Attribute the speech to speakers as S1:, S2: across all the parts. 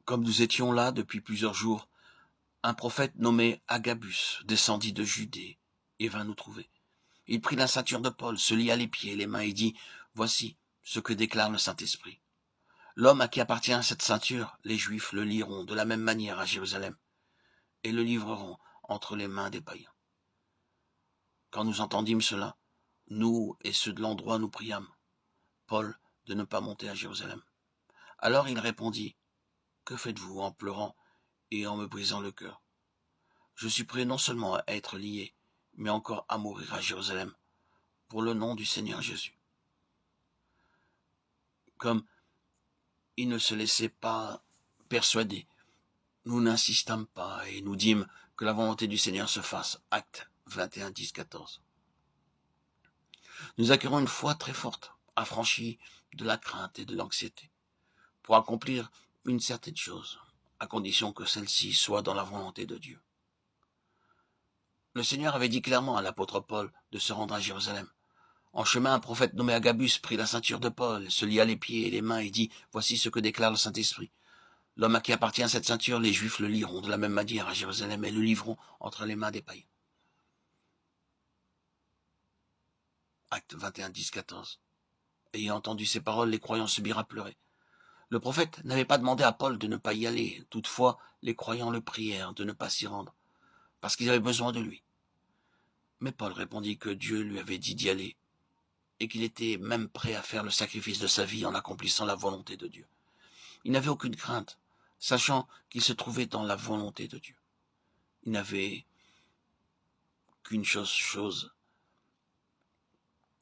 S1: Comme nous étions là depuis plusieurs jours, un prophète nommé Agabus descendit de Judée et vint nous trouver. Il prit la ceinture de Paul, se lia les pieds et les mains et dit, « Voici ce que déclare le Saint-Esprit. L'homme à qui appartient cette ceinture, les Juifs le lieront de la même manière à Jérusalem et le livreront entre les mains des païens. » Quand nous entendîmes cela, nous et ceux de l'endroit nous priâmes Paul de ne pas monter à Jérusalem. Alors il répondit, « Que faites-vous en pleurant et en me brisant le cœur? Je suis prêt non seulement à être lié, mais encore à mourir à Jérusalem, pour le nom du Seigneur Jésus. » Comme il ne se laissait pas persuader, nous n'insistâmes pas et nous dîmes que la volonté du Seigneur se fasse. Actes 21, 10, 14. Nous acquérons une foi très forte, affranchie de la crainte et de l'anxiété, pour accomplir une certaine chose, à condition que celle-ci soit dans la volonté de Dieu. Le Seigneur avait dit clairement à l'apôtre Paul de se rendre à Jérusalem. En chemin, un prophète nommé Agabus prit la ceinture de Paul, se lia les pieds et les mains et dit, « Voici ce que déclare le Saint-Esprit. L'homme à qui appartient cette ceinture, les Juifs le lieront de la même manière à Jérusalem et le livreront entre les mains des païens. » Actes 21, 10, 14. Ayant entendu ces paroles, les croyants se mirent à pleurer. Le prophète n'avait pas demandé à Paul de ne pas y aller. Toutefois, les croyants le prièrent de ne pas s'y rendre, parce qu'ils avaient besoin de lui. Mais Paul répondit que Dieu lui avait dit d'y aller, et qu'il était même prêt à faire le sacrifice de sa vie en accomplissant la volonté de Dieu. Il n'avait aucune crainte, sachant qu'il se trouvait dans la volonté de Dieu. Il n'avait qu'une chose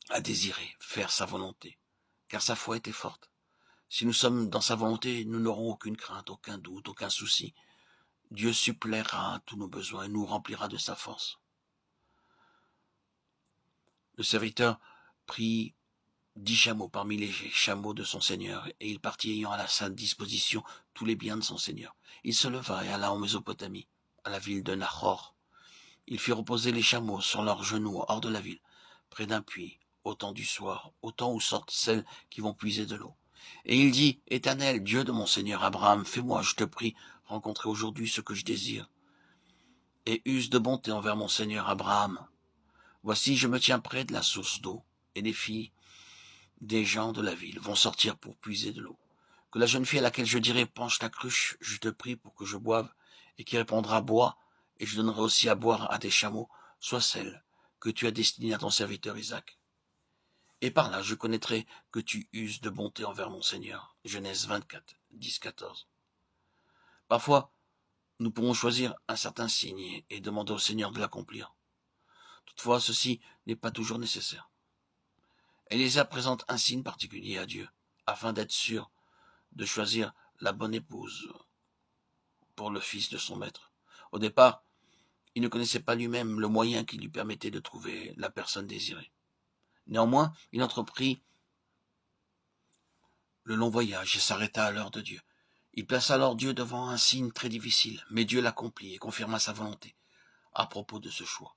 S1: à désirer, faire sa volonté, car sa foi était forte. Si nous sommes dans sa volonté, nous n'aurons aucune crainte, aucun doute, aucun souci. Dieu suppléera à tous nos besoins et nous remplira de sa force. Le serviteur prit 10 chameaux parmi les chameaux de son seigneur, et il partit ayant à sa disposition tous les biens de son seigneur. Il se leva et alla en Mésopotamie, à la ville de Nahor. Il fit reposer les chameaux sur leurs genoux hors de la ville, près d'un puits, au temps du soir, au temps où sortent celles qui vont puiser de l'eau. Et il dit, « Éternel, Dieu de mon seigneur Abraham, fais-moi, je te prie, rencontrer aujourd'hui ce que je désire, et use de bonté envers mon seigneur Abraham. Voici, je me tiens près de la source d'eau, et les filles des gens de la ville vont sortir pour puiser de l'eau. Que la jeune fille à laquelle je dirai, penche ta cruche, je te prie pour que je boive, et qui répondra, bois, et je donnerai aussi à boire à tes chameaux, soit celle que tu as destinée à ton serviteur Isaac. Et par là, je connaîtrai que tu uses de bonté envers mon Seigneur. » Genèse 24, 10, 14. Parfois, nous pourrons choisir un certain signe et demander au Seigneur de l'accomplir. Toutefois, ceci n'est pas toujours nécessaire. Élisée présente un signe particulier à Dieu, afin d'être sûr de choisir la bonne épouse pour le fils de son maître. Au départ, il ne connaissait pas lui-même le moyen qui lui permettait de trouver la personne désirée. Néanmoins, il entreprit le long voyage et s'arrêta à l'heure de Dieu. Il plaça alors Dieu devant un signe très difficile, mais Dieu l'accomplit et confirma sa volonté à propos de ce choix.